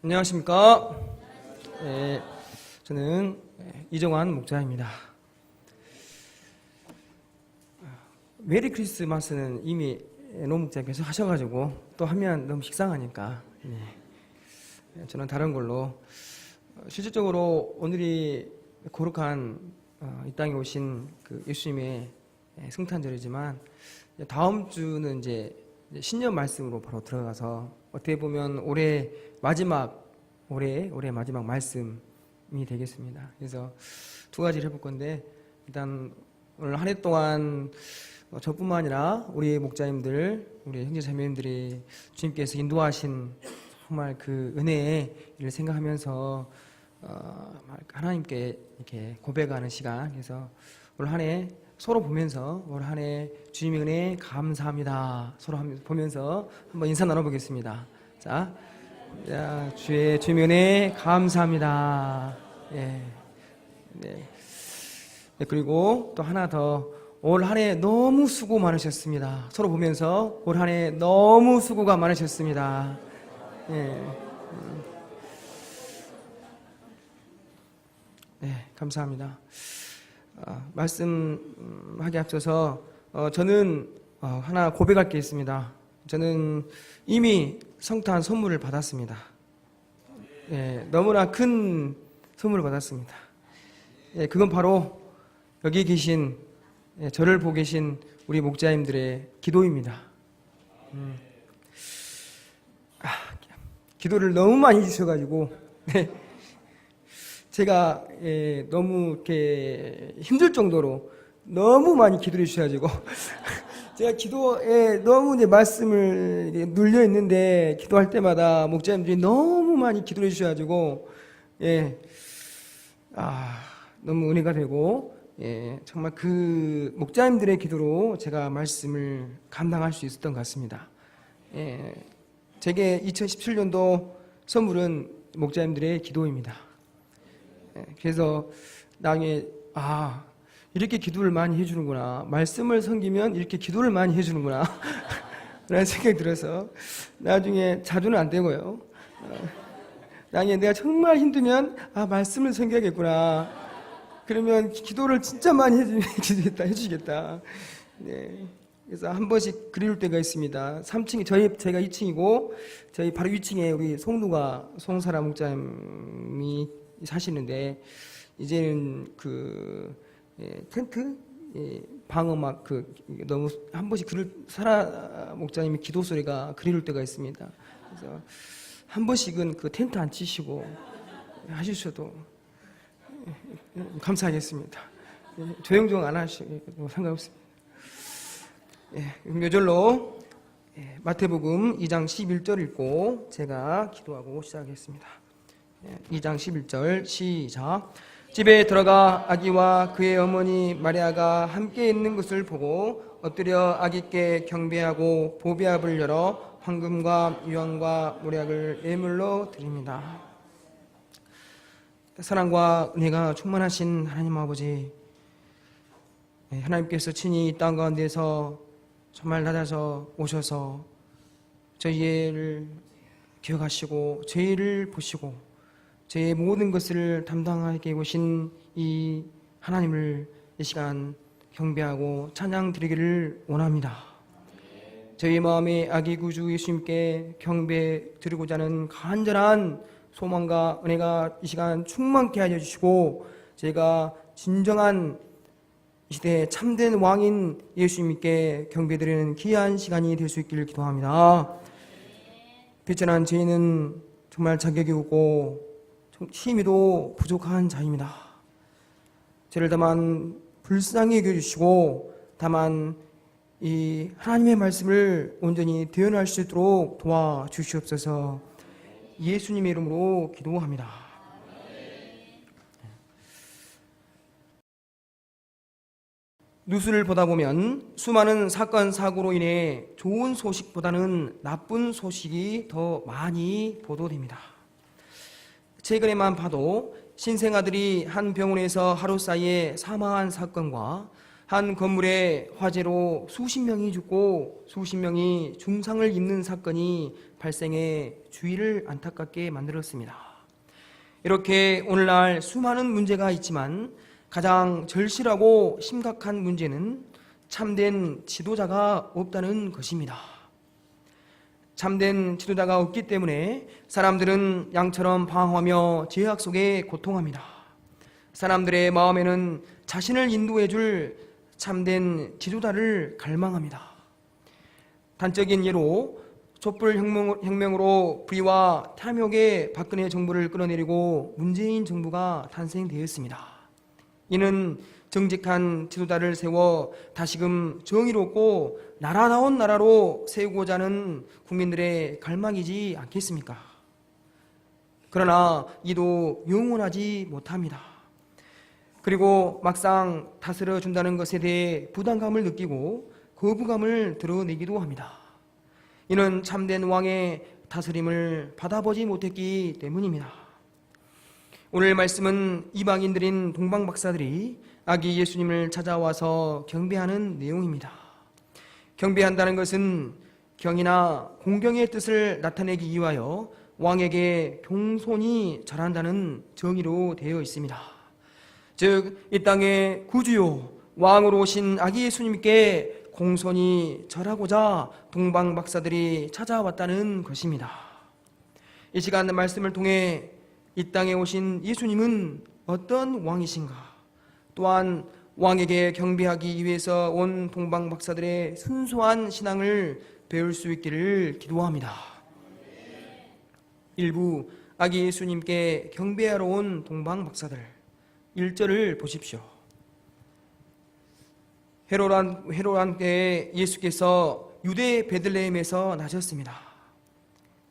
안녕하십니까. 네, 저는 이정환 목사입니다. 메리 크리스마스는 이미 노 목사님께서 하셔가지고 또 하면 너무 식상하니까 저는 다른 걸로 실질적으로 오늘이 거룩한 이 땅에 오신 그 예수님의 성탄절이지만 다음 주는 이제 신년 말씀으로 바로 들어가서 어떻게 보면 올해 마지막 말씀이 되겠습니다. 그래서 두 가지를 해볼 건데, 일단 오늘 한 해 동안 저뿐만 아니라 우리 목자님들, 우리 형제 자매님들이 주님께서 인도하신 정말 그 은혜의 일을 생각하면서 하나님께 이렇게 고백하는 시간. 그래서 올 한 해 서로 보면서 올 한 해 주님의 은혜 감사합니다. 서로 보면서 한번 인사 나눠보겠습니다. 자, 주님의 은혜 감사합니다. 네. 그리고 또 하나 더, 올 한 해 너무 수고 많으셨습니다. 서로 보면서 올 한 해 너무 수고가 많으셨습니다. 감사합니다. 말씀하기 앞서서 저는 하나 고백할 게 있습니다. 저는 이미 성탄 선물을 받았습니다. 너무나 큰 선물을 받았습니다. 그건 바로 여기 계신, 저를 보고 계신 우리 목자님들의 기도입니다. 기도를 너무 많이 해주셔가지고 제가 너무 이렇게 힘들 정도로 너무 많이 기도해 주셔가지고 제가 기도에 너무 이제 말씀을 눌려 있는데, 기도할 때마다 목자님들이 너무 많이 기도해 주셔가지고 너무 은혜가 되고, 정말 그 목자님들의 기도로 제가 말씀을 감당할 수 있었던 것 같습니다. 제게 2017년도 선물은 목자님들의 기도입니다. 그래서 나중에 이렇게 기도를 많이 해주는구나, 말씀을 섬기면 이렇게 기도를 많이 해주는구나 라는 생각이 들어서 나중에 자주는 안 되고요, 나중에 내가 정말 힘들면 말씀을 섬겨야겠구나, 그러면 기도를 진짜 많이 해주시겠다. 그래서 한 번씩 그리울 때가 있습니다. 3층이 제가 2층이고 저희 바로 2층에 우리 송사라 목자님이 사시는데, 이제는 그 텐트 방음막 너무 한 번씩 사라 목자님의 기도 소리가 그리울 때가 있습니다. 그래서 한 번씩은 그 텐트 안 치시고 하셔도 감사하겠습니다. 조용조용 안 하시고 상관없습니다. 묘절로 마태복음 2장 11절 읽고 제가 기도하고 시작하겠습니다. 2장 11절 시작. 집에 들어가 아기와 그의 어머니 마리아가 함께 있는 것을 보고 엎드려 아기께 경배하고 보배압을 열어 황금과 유황과 모략을 예물로 드립니다. 사랑과 은혜가 충만하신 하나님 아버지, 하나님께서 친히 이 땅 가운데서 정말 낮아서 오셔서 저희를 기억하시고 저희를 보시고 저희의 모든 것을 담당하게 오신 이 하나님을 이 시간 경배하고 찬양 드리기를 원합니다. 저희 마음에 아기 구주 예수님께 경배 드리고자 하는 간절한 소망과 은혜가 이 시간 충만케 하여 주시고, 저희가 진정한 이 시대의 참된 왕인 예수님께 경배드리는 귀한 시간이 될 수 있기를 기도합니다. 비천한 저희는 정말 자격이 없고 힘이도 부족한 자입니다. 저를 다만 불쌍히 여겨주시고, 다만 이 하나님의 말씀을 온전히 대언할 수 있도록 도와주시옵소서. 예수님의 이름으로 기도합니다. 뉴스를 보다 보면 수많은 사건 사고로 인해 좋은 소식보다는 나쁜 소식이 더 많이 보도됩니다. 최근에만 봐도 신생아들이 한 병원에서 하루 사이에 사망한 사건과 한 건물의 화재로 수십 명이 죽고 수십 명이 중상을 입는 사건이 발생해 주위를 안타깝게 만들었습니다. 이렇게 오늘날 수많은 문제가 있지만 가장 절실하고 심각한 문제는 참된 지도자가 없다는 것입니다. 참된 지도자가 없기 때문에 사람들은 양처럼 방황하며 죄악 속에 고통합니다. 사람들의 마음에는 자신을 인도해 줄 참된 지도자를 갈망합니다. 단적인 예로 촛불 혁명으로 불의와 탐욕의 박근혜 정부를 끌어내리고 문재인 정부가 탄생되었습니다. 이는 정직한 지도자를 세워 다시금 정의롭고 나라다운 나라로 세우고자 하는 국민들의 갈망이지 않겠습니까? 그러나 이도 영원하지 못합니다. 그리고 막상 다스려 준다는 것에 대해 부담감을 느끼고 거부감을 드러내기도 합니다. 이는 참된 왕의 다스림을 받아보지 못했기 때문입니다. 오늘 말씀은 이방인들인 동방박사들이 아기 예수님을 찾아와서 경배하는 내용입니다. 경배한다는 것은 경이나 공경의 뜻을 나타내기 위하여 왕에게 경손히 절한다는 정의로 되어 있습니다. 즉, 이 땅의 구주요 왕으로 오신 아기 예수님께 공손히 절하고자 동방박사들이 찾아왔다는 것입니다. 이 시간 말씀을 통해 이 땅에 오신 예수님은 어떤 왕이신가? 또한 왕에게 경배하기 위해서 온 동방박사들의 순수한 신앙을 배울 수 있기를 기도합니다. 일부 아기 예수님께 경배하러 온 동방박사들 1절을 보십시오. 헤롯 때에 예수께서 유대 베들레헴에서 나셨습니다.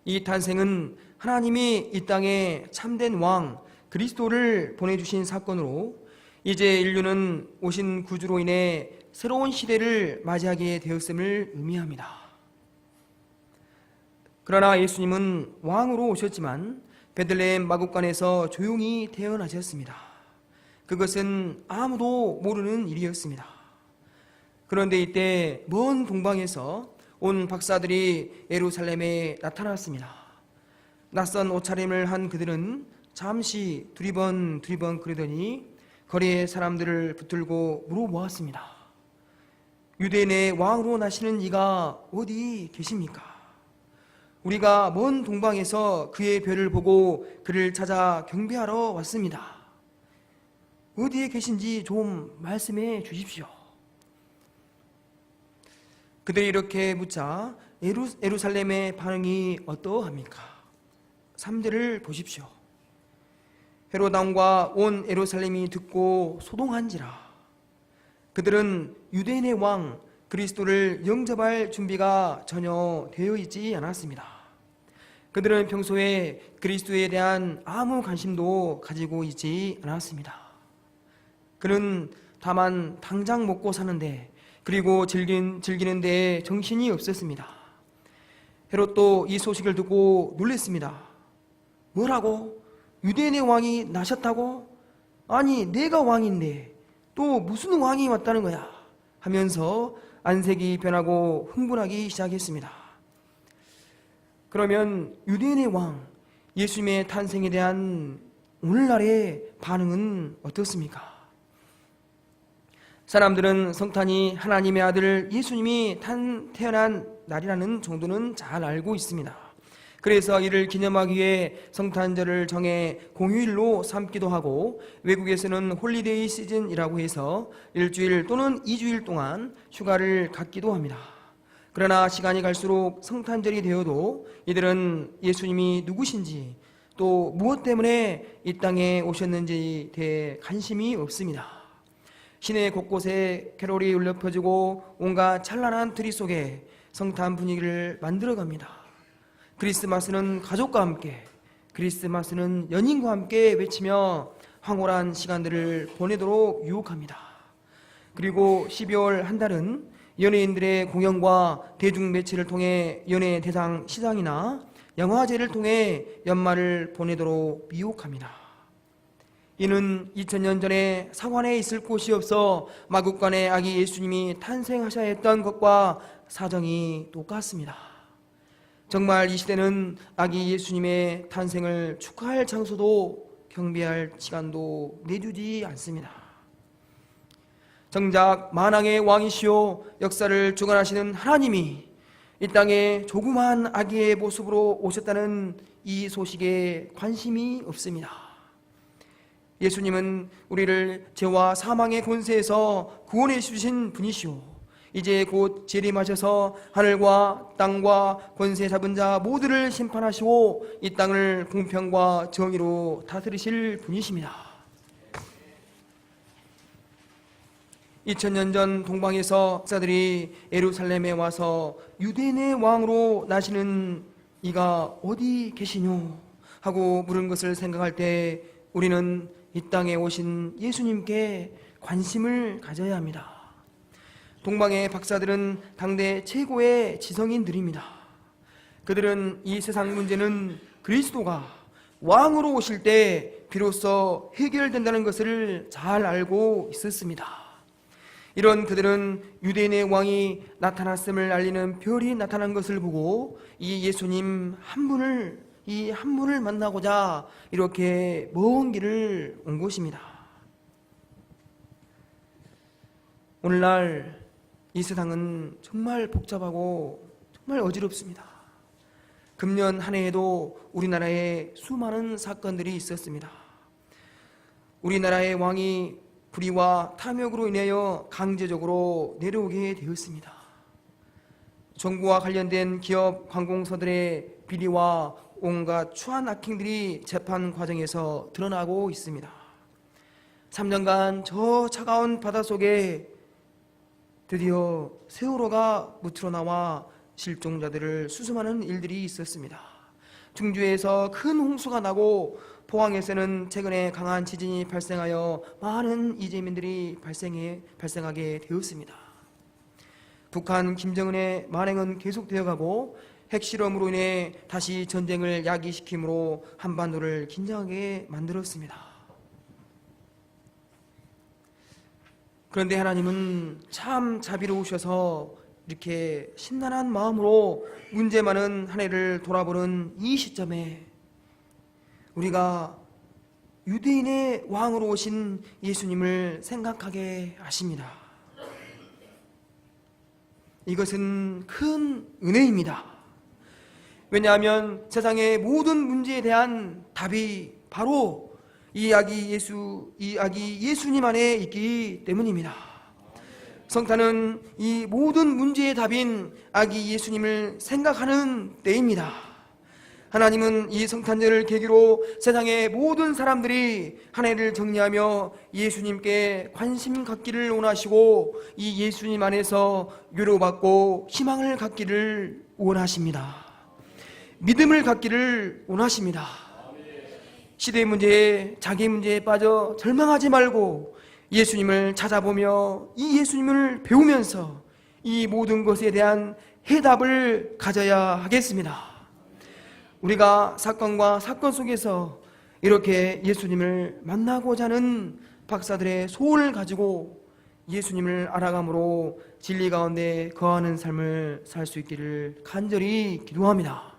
이 탄생은 하나님이 이 땅에 참된 왕 그리스도를 보내주신 사건으로 이제 인류는 오신 구주로 인해 새로운 시대를 맞이하게 되었음을 의미합니다. 그러나 예수님은 왕으로 오셨지만 베들레헴 마구간에서 조용히 태어나셨습니다. 그것은 아무도 모르는 일이었습니다. 그런데 이때 먼 동방에서 온 박사들이 예루살렘에 나타났습니다. 낯선 옷차림을 한 그들은 잠시 두리번 그러더니 거리의 사람들을 붙들고 물어보았습니다. 유대인의 왕으로 나시는 이가 어디 계십니까? 우리가 먼 동방에서 그의 별을 보고 그를 찾아 경배하러 왔습니다. 어디에 계신지 좀 말씀해 주십시오. 그들이 이렇게 묻자 예루살렘의 반응이 어떠합니까? 3절을 보십시오. 헤롯 왕과 온 예루살렘이 듣고 소동한지라. 그들은 유대인의 왕 그리스도를 영접할 준비가 전혀 되어 있지 않았습니다. 그들은 평소에 그리스도에 대한 아무 관심도 가지고 있지 않았습니다. 그는 다만 당장 먹고 사는데 그리고 즐기는 데에 정신이 없었습니다. 헤롯도 이 소식을 듣고 놀랐습니다. 뭐라고? 유대인의 왕이 나셨다고? 아니, 내가 왕인데 또 무슨 왕이 왔다는 거야? 하면서 안색이 변하고 흥분하기 시작했습니다. 그러면 유대인의 왕 예수님의 탄생에 대한 오늘날의 반응은 어떻습니까? 사람들은 성탄이 하나님의 아들 예수님이 태어난 날이라는 정도는 잘 알고 있습니다. 그래서 이를 기념하기 위해 성탄절을 정해 공휴일로 삼기도 하고 외국에서는 홀리데이 시즌이라고 해서 1주일 또는 2주일 동안 휴가를 갖기도 합니다. 그러나 시간이 갈수록 성탄절이 되어도 이들은 예수님이 누구신지 또 무엇 때문에 이 땅에 오셨는지에 대해 관심이 없습니다. 시내 곳곳에 캐롤이 울려 퍼지고 온갖 찬란한 트리 속에 성탄 분위기를 만들어갑니다. 크리스마스는 가족과 함께, 크리스마스는 연인과 함께 외치며 황홀한 시간들을 보내도록 유혹합니다. 그리고 12월 한 달은 연예인들의 공연과 대중 매체를 통해 연예 대상 시상이나 영화제를 통해 연말을 보내도록 미혹합니다. 이는 2000년 전에 사관에 있을 곳이 없어 마국간에 아기 예수님이 탄생하셔야 했던 것과 사정이 똑같습니다. 정말 이 시대는 아기 예수님의 탄생을 축하할 장소도 경배할 시간도 내주지 않습니다. 정작 만왕의 왕이시오 역사를 주관하시는 하나님이 이 땅에 조그만 아기의 모습으로 오셨다는 이 소식에 관심이 없습니다. 예수님은 우리를 죄와 사망의 권세에서 구원해 주신 분이시오. 이제 곧 재림하셔서 하늘과 땅과 권세 잡은 자 모두를 심판하시고 이 땅을 공평과 정의로 다스리실 분이십니다. 2000년 전 동방에서 박사들이 예루살렘에 와서 유대인의 왕으로 나시는 이가 어디 계시뇨? 하고 물은 것을 생각할 때 우리는 이 땅에 오신 예수님께 관심을 가져야 합니다. 동방의 박사들은 당대 최고의 지성인들입니다. 그들은 이 세상 문제는 그리스도가 왕으로 오실 때 비로소 해결된다는 것을 잘 알고 있었습니다. 이런 그들은 유대인의 왕이 나타났음을 알리는 별이 나타난 것을 보고 이 예수님 한 분을 만나고자 이렇게 먼 길을 온 것입니다. 오늘날 이 세상은 정말 복잡하고 정말 어지럽습니다. 금년 한 해에도 우리나라에 수많은 사건들이 있었습니다. 우리나라의 왕이 불의와 탐욕으로 인하여 강제적으로 내려오게 되었습니다. 정부와 관련된 기업 관공서들의 비리와 온갖 추한 악행들이 재판 과정에서 드러나고 있습니다. 3년간 저 차가운 바닷속에 드디어 세월호가 무트러 나와 실종자들을 수습하는 일들이 있었습니다. 중주에서 큰 홍수가 나고 포항에서는 최근에 강한 지진이 발생하여 많은 이재민들이 발생하게 되었습니다. 북한 김정은의 만행은 계속되어 가고 핵실험으로 인해 다시 전쟁을 야기시킴으로 한반도를 긴장하게 만들었습니다. 그런데 하나님은 참 자비로우셔서 이렇게 심란한 마음으로 문제 많은 한 해를 돌아보는 이 시점에 우리가 유대인의 왕으로 오신 예수님을 생각하게 하십니다. 이것은 큰 은혜입니다. 왜냐하면 세상의 모든 문제에 대한 답이 바로 이 아기 예수님 안에 있기 때문입니다. 성탄은 이 모든 문제의 답인 아기 예수님을 생각하는 때입니다. 하나님은 이 성탄절을 계기로 세상의 모든 사람들이 한 해를 정리하며 예수님께 관심 갖기를 원하시고 이 예수님 안에서 위로받고 희망을 갖기를 원하십니다. 믿음을 갖기를 원하십니다. 시대의 문제에 자기 문제에 빠져 절망하지 말고 예수님을 찾아보며 이 예수님을 배우면서 이 모든 것에 대한 해답을 가져야 하겠습니다. 우리가 사건과 사건 속에서 이렇게 예수님을 만나고자 하는 박사들의 소원을 가지고 예수님을 알아감으로 진리 가운데 거하는 삶을 살 수 있기를 간절히 기도합니다.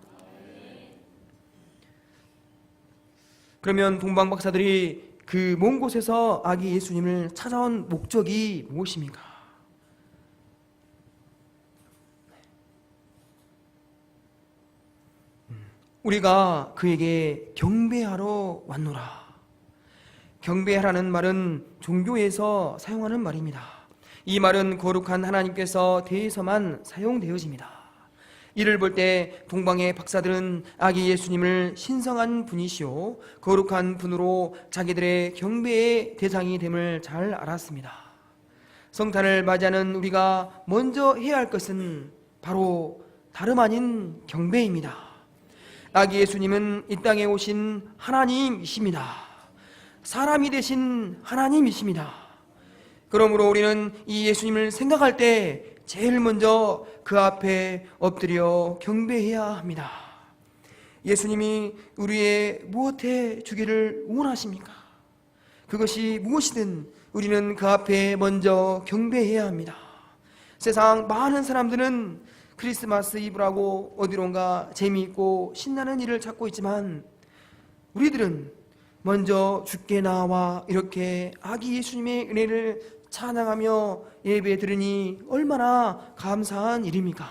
그러면 동방 박사들이 그 먼 곳에서 아기 예수님을 찾아온 목적이 무엇입니까? 우리가 그에게 경배하러 왔노라. 경배하라는 말은 종교에서 사용하는 말입니다. 이 말은 거룩한 하나님께서 대해서만 사용되어집니다. 이를 볼 때 동방의 박사들은 아기 예수님을 신성한 분이시오 거룩한 분으로 자기들의 경배의 대상이 됨을 잘 알았습니다. 성탄을 맞이하는 우리가 먼저 해야 할 것은 바로 다름 아닌 경배입니다. 아기 예수님은 이 땅에 오신 하나님이십니다. 사람이 되신 하나님이십니다. 그러므로 우리는 이 예수님을 생각할 때 제일 먼저 그 앞에 엎드려 경배해야 합니다. 예수님이 우리의 무엇해 주기를 원하십니까? 그것이 무엇이든 우리는 그 앞에 먼저 경배해야 합니다. 세상 많은 사람들은 크리스마스 이브라고 어디론가 재미있고 신나는 일을 찾고 있지만 우리들은 먼저 주께 나와 이렇게 아기 예수님의 은혜를 찬양하며 예배 드리니 얼마나 감사한 일입니까?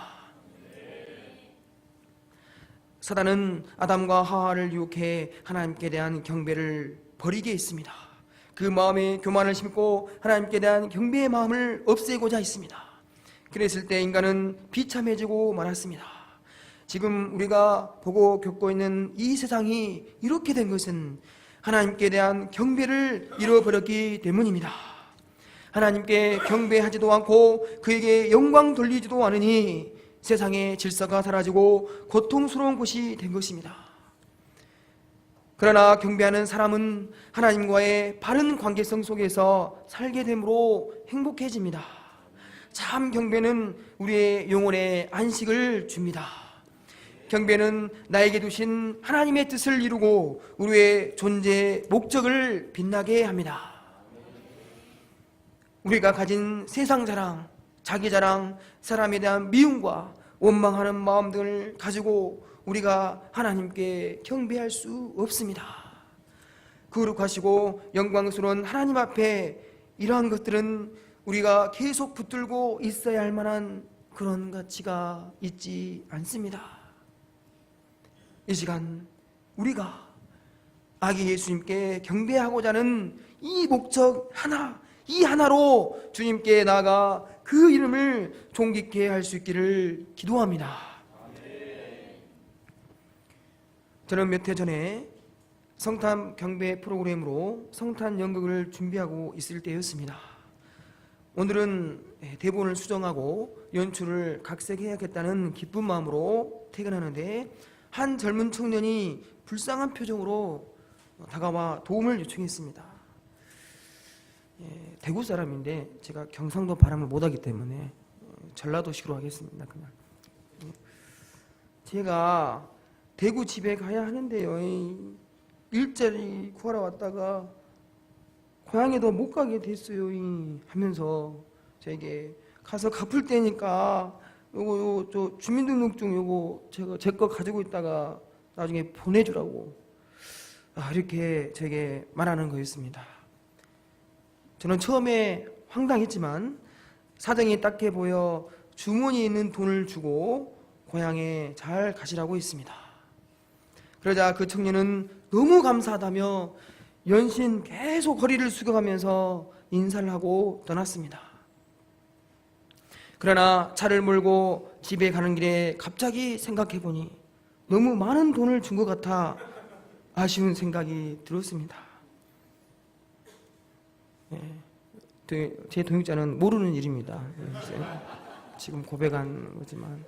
사단은 아담과 하와를 유혹해 하나님께 대한 경배를 버리게 했습니다. 그 마음에 교만을 심고 하나님께 대한 경배의 마음을 없애고자 했습니다. 그랬을 때 인간은 비참해지고 말았습니다. 지금 우리가 보고 겪고 있는 이 세상이 이렇게 된 것은 하나님께 대한 경배를 잃어버렸기 때문입니다. 하나님께 경배하지도 않고 그에게 영광 돌리지도 않으니 세상의 질서가 사라지고 고통스러운 곳이 된 것입니다. 그러나 경배하는 사람은 하나님과의 바른 관계성 속에서 살게 되므로 행복해집니다. 참 경배는 우리의 영혼에 안식을 줍니다. 경배는 나에게 두신 하나님의 뜻을 이루고 우리의 존재의 목적을 빛나게 합니다. 우리가 가진 세상 자랑, 자기 자랑, 사람에 대한 미움과 원망하는 마음들을 가지고 우리가 하나님께 경배할 수 없습니다. 거룩하시고 영광스러운 하나님 앞에 이러한 것들은 우리가 계속 붙들고 있어야 할 만한 그런 가치가 있지 않습니다. 이 시간 우리가 아기 예수님께 경배하고자 하는 이 목적 하나, 이 하나로 주님께 나아가 그 이름을 존귀케 할 수 있기를 기도합니다. 저는 몇 해 전에 성탄 경배 프로그램으로 성탄 연극을 준비하고 있을 때였습니다. 오늘은 대본을 수정하고 연출을 각색해야겠다는 기쁜 마음으로 퇴근하는데 한 젊은 청년이 불쌍한 표정으로 다가와 도움을 요청했습니다. 대구 사람인데 제가 경상도 발음을 못하기 때문에 전라도식으로 하겠습니다. 그냥 제가 대구 집에 가야 하는데요, 일자리 구하러 왔다가 고향에도 못 가게 됐어요 하면서 저에게 가서 갚을 때니까 요거 저 주민등록증 요거 제가 제 거 가지고 있다가 나중에 보내주라고 이렇게 저에게 말하는 거였습니다. 저는 처음에 황당했지만 사정이 딱해 보여 주머니에 있는 돈을 주고 고향에 잘 가시라고 했습니다. 그러자 그 청년은 너무 감사하다며 연신 계속 허리를 숙여가면서 인사를 하고 떠났습니다. 그러나 차를 몰고 집에 가는 길에 갑자기 생각해보니 너무 많은 돈을 준 것 같아 아쉬운 생각이 들었습니다. 제 동역자는 모르는 일입니다. 지금 고백한 거지만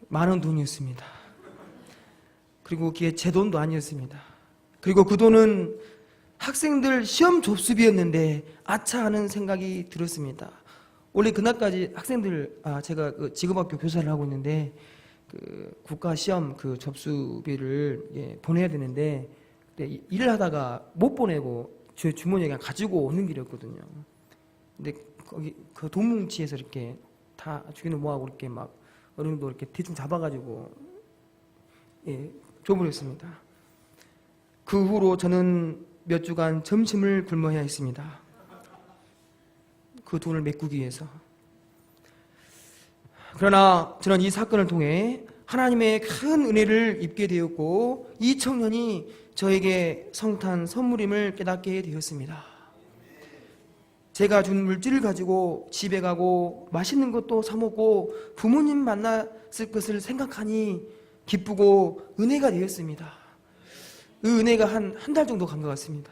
많은 돈이었습니다. 그리고 그게 제 돈도 아니었습니다. 그리고 그 돈은 학생들 시험 접수비였는데 아차 하는 생각이 들었습니다. 원래 그날까지 학생들 제가 그 직업학교 교사를 하고 있는데 그 국가 시험 그 접수비를 보내야 되는데 일을 하다가 못 보내고 제 주머니에 그냥 가지고 오는 길이었거든요. 근데 거기 그 돈뭉치에서 이렇게 다 주기는 뭐하고 이렇게 막 어느 정도 이렇게 대충 잡아가지고 줘버렸습니다. 그 후로 저는 몇 주간 점심을 굶어야 했습니다. 그 돈을 메꾸기 위해서. 그러나 저는 이 사건을 통해 하나님의 큰 은혜를 입게 되었고 이 청년이 저에게 성탄 선물임을 깨닫게 되었습니다. 제가 준 물질을 가지고 집에 가고 맛있는 것도 사 먹고 부모님 만났을 것을 생각하니 기쁘고 은혜가 되었습니다. 그 은혜가 한 달 정도 간 것 같습니다.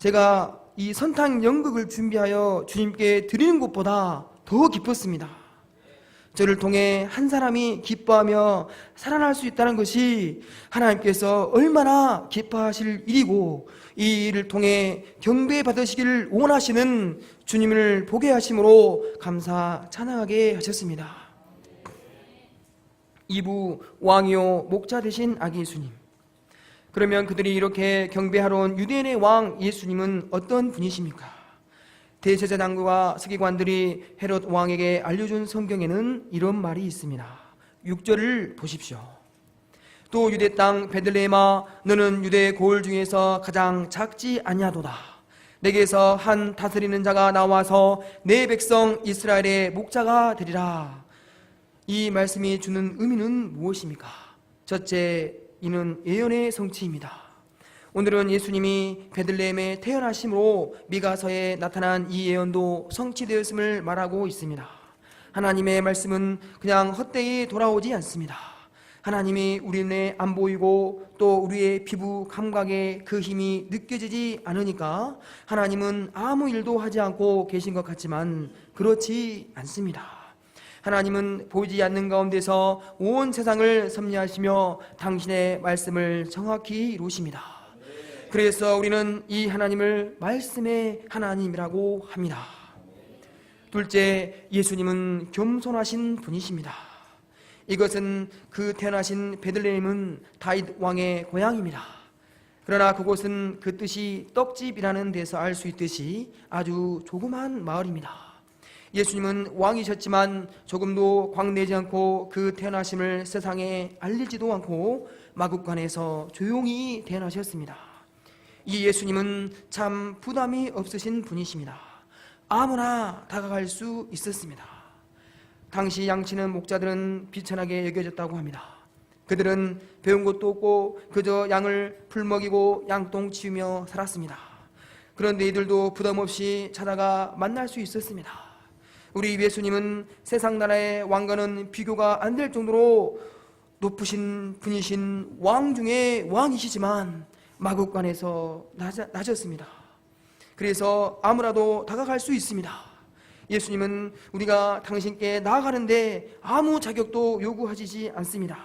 제가 이 선탄 연극을 준비하여 주님께 드리는 것보다 더 기뻤습니다. 저를 통해 한 사람이 기뻐하며 살아날 수 있다는 것이 하나님께서 얼마나 기뻐하실 일이고 이 일을 통해 경배받으시기를 원하시는 주님을 보게 하심으로 감사 찬양하게 하셨습니다. 2부 왕이요 목자 되신 아기 예수님, 그러면 그들이 이렇게 경배하러 온 유대인의 왕 예수님은 어떤 분이십니까? 대제사장과 서기관들이 헤롯 왕에게 알려준 성경에는 이런 말이 있습니다. 6절을 보십시오. 또 유대 땅 베들레헴아, 너는 유대 고을 중에서 가장 작지 아니하도다. 내게서 한 다스리는 자가 나와서 내 백성 이스라엘의 목자가 되리라. 이 말씀이 주는 의미는 무엇입니까? 첫째, 이는 예언의 성취입니다. 오늘은 예수님이 베들레헴에 태어나심으로 미가서에 나타난 이 예언도 성취되었음을 말하고 있습니다. 하나님의 말씀은 그냥 헛되이 돌아오지 않습니다. 하나님이 우리 눈에 안 보이고 또 우리의 피부 감각에 그 힘이 느껴지지 않으니까 하나님은 아무 일도 하지 않고 계신 것 같지만 그렇지 않습니다. 하나님은 보이지 않는 가운데서 온 세상을 섭리하시며 당신의 말씀을 정확히 이루십니다. 그래서 우리는 이 하나님을 말씀의 하나님이라고 합니다. 둘째, 예수님은 겸손하신 분이십니다. 이것은 그 태어나신 베들레헴은 다윗 왕의 고향입니다. 그러나 그곳은 그 뜻이 떡집이라는 데서 알 수 있듯이 아주 조그만 마을입니다. 예수님은 왕이셨지만 조금도 광내지 않고 그 태어나심을 세상에 알리지도 않고 마국간에서 조용히 태어나셨습니다. 이 예수님은 참 부담이 없으신 분이십니다. 아무나 다가갈 수 있었습니다. 당시 양치는 목자들은 비천하게 여겨졌다고 합니다. 그들은 배운 것도 없고 그저 양을 풀먹이고 양똥 치우며 살았습니다. 그런데 이들도 부담 없이 찾아가 만날 수 있었습니다. 우리 예수님은 세상 나라의 왕과는 비교가 안 될 정도로 높으신 분이신 왕 중에 왕이시지만 마국간에서 낮았습니다. 그래서 아무라도 다가갈 수 있습니다. 예수님은 우리가 당신께 나아가는데 아무 자격도 요구하지 않습니다.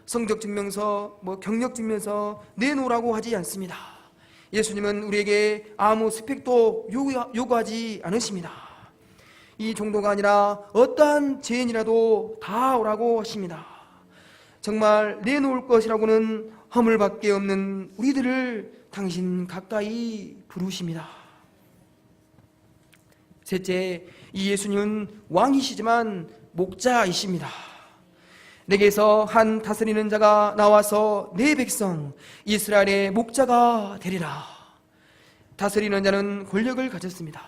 성적 증명서, 경력 증명서 내놓으라고 하지 않습니다. 예수님은 우리에게 아무 스펙도 요구하지 않으십니다. 이 정도가 아니라 어떠한 죄인이라도 다 오라고 하십니다. 정말 내놓을 것이라고는 허물밖에 없는 우리들을 당신 가까이 부르십니다. 셋째, 이 예수님은 왕이시지만 목자이십니다. 내게서 한 다스리는 자가 나와서 내 백성 이스라엘의 목자가 되리라. 다스리는 자는 권력을 가졌습니다.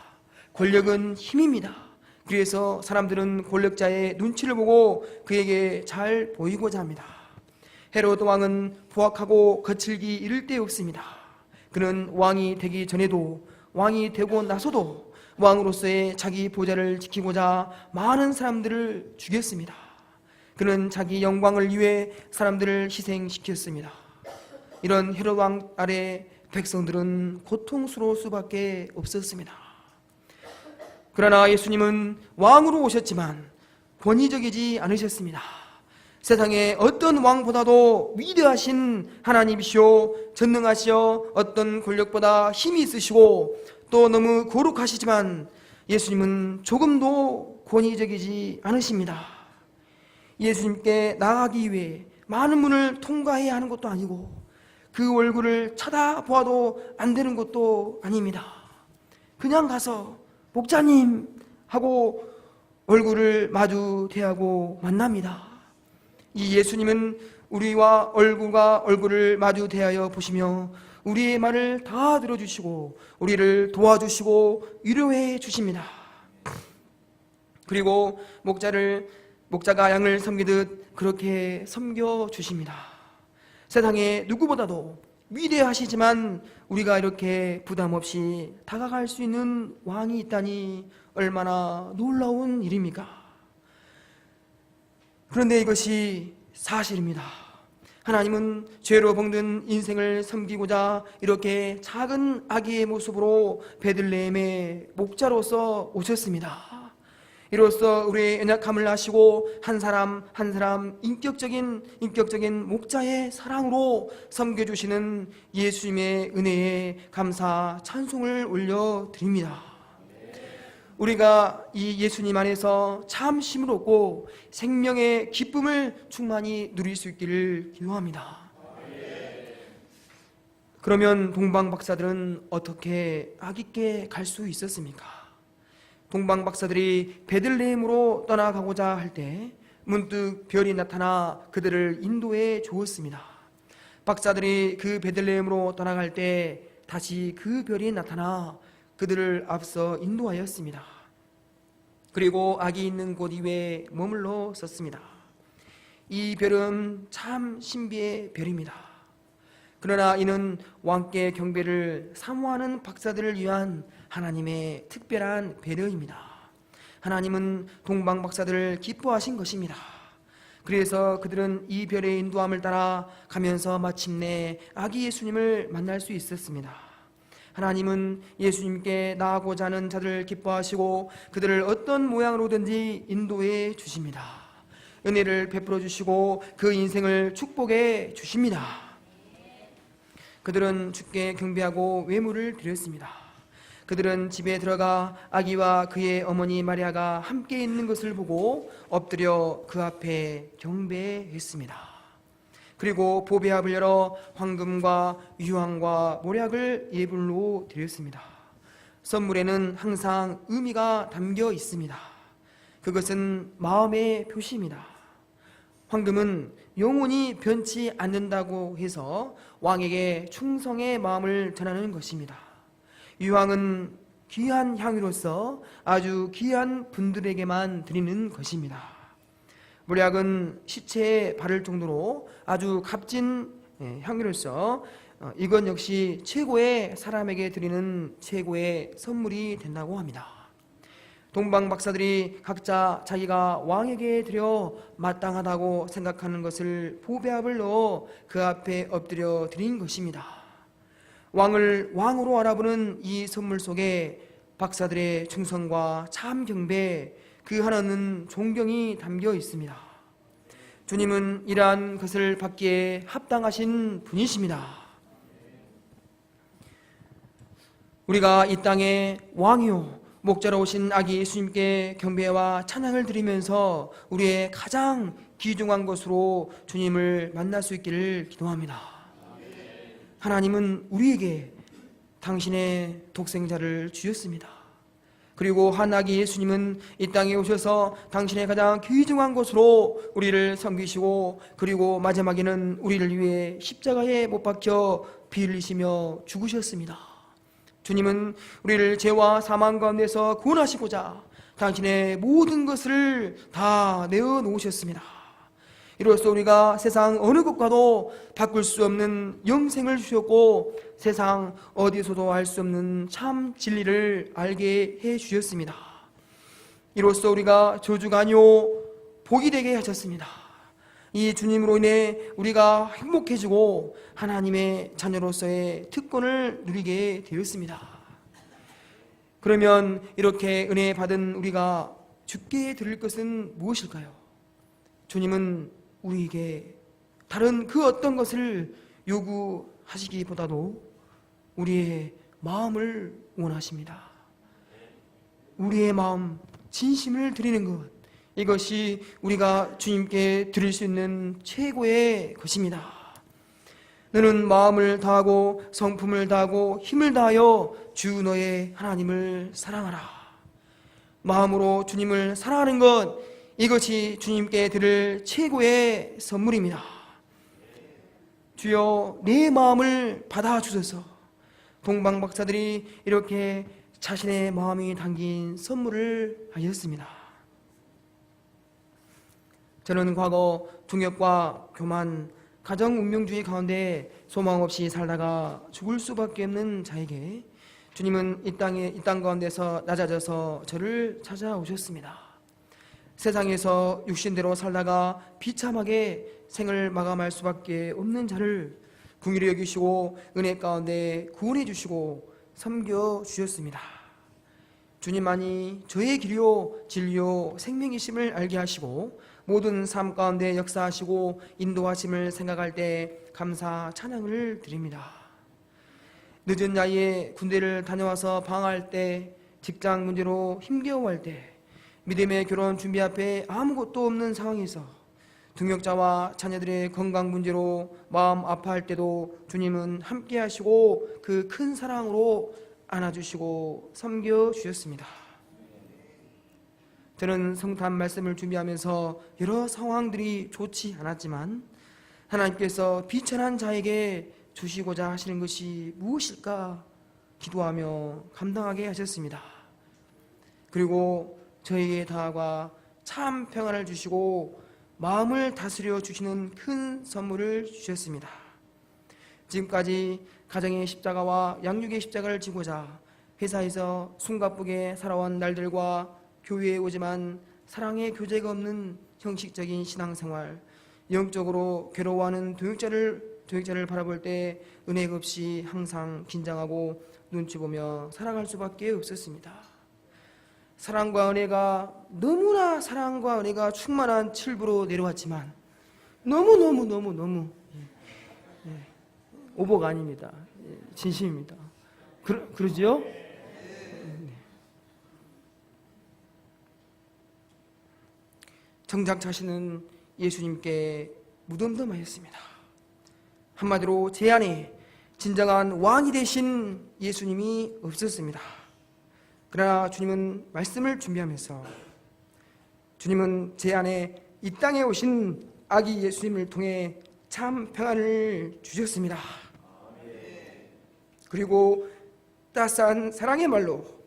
권력은 힘입니다. 그래서 사람들은 권력자의 눈치를 보고 그에게 잘 보이고자 합니다. 헤롯 왕은 포악하고 거칠기 이를 데 없습니다. 그는 왕이 되기 전에도 왕이 되고 나서도 왕으로서의 자기 보좌를 지키고자 많은 사람들을 죽였습니다. 그는 자기 영광을 위해 사람들을 희생시켰습니다. 이런 헤롯 왕 아래 백성들은 고통스러울 수밖에 없었습니다. 그러나 예수님은 왕으로 오셨지만 권위적이지 않으셨습니다. 세상의 어떤 왕보다도 위대하신 하나님이시오, 전능하시오, 어떤 권력보다 힘이 있으시고 또 너무 거룩하시지만 예수님은 조금도 권위적이지 않으십니다. 예수님께 나아가기 위해 많은 문을 통과해야 하는 것도 아니고 그 얼굴을 쳐다보아도 안 되는 것도 아닙니다. 그냥 가서 목자님 하고 얼굴을 마주 대하고 만납니다. 이 예수님은 우리와 얼굴과 얼굴을 마주 대하여 보시며 우리의 말을 다 들어주시고 우리를 도와주시고 위로해 주십니다. 그리고 목자가 양을 섬기듯 그렇게 섬겨주십니다. 세상에 누구보다도 위대하시지만 우리가 이렇게 부담 없이 다가갈 수 있는 왕이 있다니 얼마나 놀라운 일입니까? 그런데 이것이 사실입니다. 하나님은 죄로 병든 인생을 섬기고자 이렇게 작은 아기의 모습으로 베들레헴의 목자로서 오셨습니다. 이로써 우리의 연약함을 아시고 한 사람 한 사람 인격적인 목자의 사랑으로 섬겨주시는 예수님의 은혜에 감사 찬송을 올려드립니다. 우리가 이 예수님 안에서 참 힘을 얻고 생명의 기쁨을 충만히 누릴 수 있기를 기도합니다. 그러면 동방 박사들은 어떻게 아기께 갈 수 있었습니까? 동방 박사들이 베들레헴으로 떠나가고자 할 때 문득 별이 나타나 그들을 인도해 주었습니다. 박사들이 그 베들레헴으로 떠나갈 때 다시 그 별이 나타나 그들을 앞서 인도하였습니다. 그리고 아기 있는 곳 이외에 머물러 섰습니다. 이 별은 참 신비의 별입니다. 그러나 이는 왕께 경배를 사모하는 박사들을 위한 하나님의 특별한 배려입니다. 하나님은 동방 박사들을 기뻐하신 것입니다. 그래서 그들은 이 별의 인도함을 따라 가면서 마침내 아기 예수님을 만날 수 있었습니다. 하나님은 예수님께 나아가고자 하는 자들을 기뻐하시고 그들을 어떤 모양으로든지 인도해 주십니다. 은혜를 베풀어 주시고 그 인생을 축복해 주십니다. 그들은 주께 경배하고 외모를 드렸습니다. 그들은 집에 들어가 아기와 그의 어머니 마리아가 함께 있는 것을 보고 엎드려 그 앞에 경배했습니다. 그리고 보배합을 열어 황금과 유황과 모략을 예물로 드렸습니다. 선물에는 항상 의미가 담겨 있습니다. 그것은 마음의 표시입니다. 황금은 영원히 변치 않는다고 해서 왕에게 충성의 마음을 전하는 것입니다. 유황은 귀한 향유로서 아주 귀한 분들에게만 드리는 것입니다. 모략은 시체에 바를 정도로 아주 값진 향유로서 이건 역시 최고의 사람에게 드리는 최고의 선물이 된다고 합니다. 동방 박사들이 각자 자기가 왕에게 드려 마땅하다고 생각하는 것을 보배합을 넣어 그 앞에 엎드려 드린 것입니다. 왕을 왕으로 알아보는 이 선물 속에 박사들의 충성과 참 경배, 그 하나는 존경이 담겨 있습니다. 주님은 이러한 것을 받기에 합당하신 분이십니다. 우리가 이 땅에 왕이요 목자로 오신 아기 예수님께 경배와 찬양을 드리면서 우리의 가장 귀중한 것으로 주님을 만날 수 있기를 기도합니다. 하나님은 우리에게 당신의 독생자를 주셨습니다. 그리고 한 아기 예수님은 이 땅에 오셔서 당신의 가장 귀중한 것으로 우리를 섬기시고 그리고 마지막에는 우리를 위해 십자가에 못 박혀 피 흘리시며 죽으셨습니다. 주님은 우리를 죄와 사망 가운데서 구원하시고자 당신의 모든 것을 다 내어놓으셨습니다. 이로써 우리가 세상 어느 것과도 바꿀 수 없는 영생을 주셨고 세상 어디서도 알 수 없는 참 진리를 알게 해주셨습니다. 이로써 우리가 저주가 아니요 복이 되게 하셨습니다. 이 주님으로 인해 우리가 행복해지고 하나님의 자녀로서의 특권을 누리게 되었습니다. 그러면 이렇게 은혜 받은 우리가 주께 드릴 것은 무엇일까요? 주님은 우리에게 다른 그 어떤 것을 요구하시기보다도 우리의 마음을 원하십니다. 우리의 마음, 진심을 드리는 것, 이것이 우리가 주님께 드릴 수 있는 최고의 것입니다. 너는 마음을 다하고 성품을 다하고 힘을 다하여 주 너의 하나님을 사랑하라. 마음으로 주님을 사랑하는 것, 이것이 주님께 드릴 최고의 선물입니다. 주여 내 마음을 받아주소서. 동방 박사들이 이렇게 자신의 마음이 담긴 선물을 하였습니다. 저는 과거 중엽과 교만, 가정 운명주의 가운데 소망 없이 살다가 죽을 수밖에 없는 자에게 주님은 이 땅 가운데서 낮아져서 저를 찾아오셨습니다. 세상에서 육신대로 살다가 비참하게 생을 마감할 수밖에 없는 자를 긍휼히 여기시고 은혜 가운데 구원해 주시고 섬겨 주셨습니다. 주님만이 저의 길이요 진리요 생명이심을 알게 하시고 모든 삶 가운데 역사하시고 인도하심을 생각할 때 감사 찬양을 드립니다. 늦은 나이에 군대를 다녀와서 방황할 때, 직장 문제로 힘겨워할 때, 믿음의 결혼 준비 앞에 아무것도 없는 상황에서 등역자와 자녀들의 건강 문제로 마음 아파할 때도 주님은 함께 하시고 그 큰 사랑으로 안아주시고 섬겨주셨습니다. 저는 성탄 말씀을 준비하면서 여러 상황들이 좋지 않았지만 하나님께서 비천한 자에게 주시고자 하시는 것이 무엇일까 기도하며 감당하게 하셨습니다. 그리고 저에게 다가와 참 평안을 주시고 마음을 다스려 주시는 큰 선물을 주셨습니다. 지금까지 가정의 십자가와 양육의 십자가를 지고자 회사에서 숨가쁘게 살아온 날들과 교회에 오지만 사랑의 교제가 없는 형식적인 신앙생활, 영적으로 괴로워하는 도역자를 바라볼 때 은혜가 없이 항상 긴장하고 눈치 보며 살아갈 수밖에 없었습니다. 사랑과 은혜가 너무나 사랑과 은혜가 충만한 칠부로 내려왔지만 너무 오버가 아닙니다. 진심입니다. 그러지요? 정작 자신은 예수님께 무덤덤하였습니다. 한마디로 제 안에 진정한 왕이 되신 예수님이 없었습니다. 그러나 주님은 말씀을 준비하면서 주님은 제 안에 이 땅에 오신 아기 예수님을 통해 참 평안을 주셨습니다. 그리고 따스한 사랑의 말로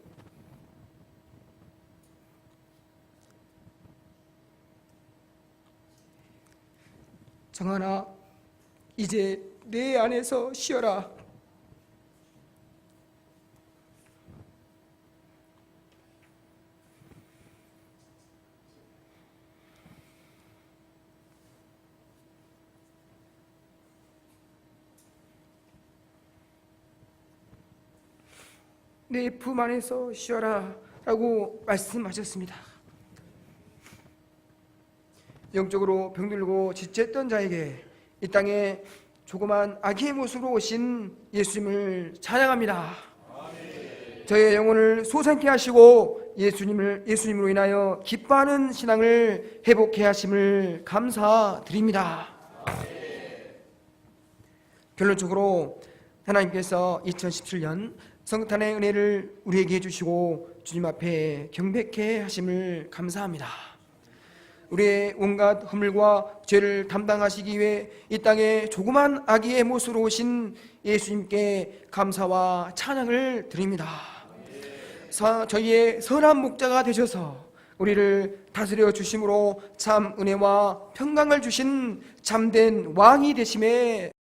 정하나 이제 내 안에서 쉬어라. 내 품 안에서 쉬어라 라고 말씀하셨습니다. 영적으로 병들고 지쳤던 자에게 이 땅에 조그만 아기의 모습으로 오신 예수님을 찬양합니다. 아멘. 저의 영혼을 솟아있게 하시고 예수님으로 인하여 기뻐하는 신앙을 회복해 하심을 감사드립니다. 아멘. 결론적으로 하나님께서 2017년 성탄의 은혜를 우리에게 해주시고 주님 앞에 경배케 하심을 감사합니다. 우리의 온갖 허물과 죄를 담당하시기 위해 이 땅에 조그만 아기의 모습으로 오신 예수님께 감사와 찬양을 드립니다. 저희의 선한 목자가 되셔서 우리를 다스려 주심으로 참 은혜와 평강을 주신 참된 왕이 되심에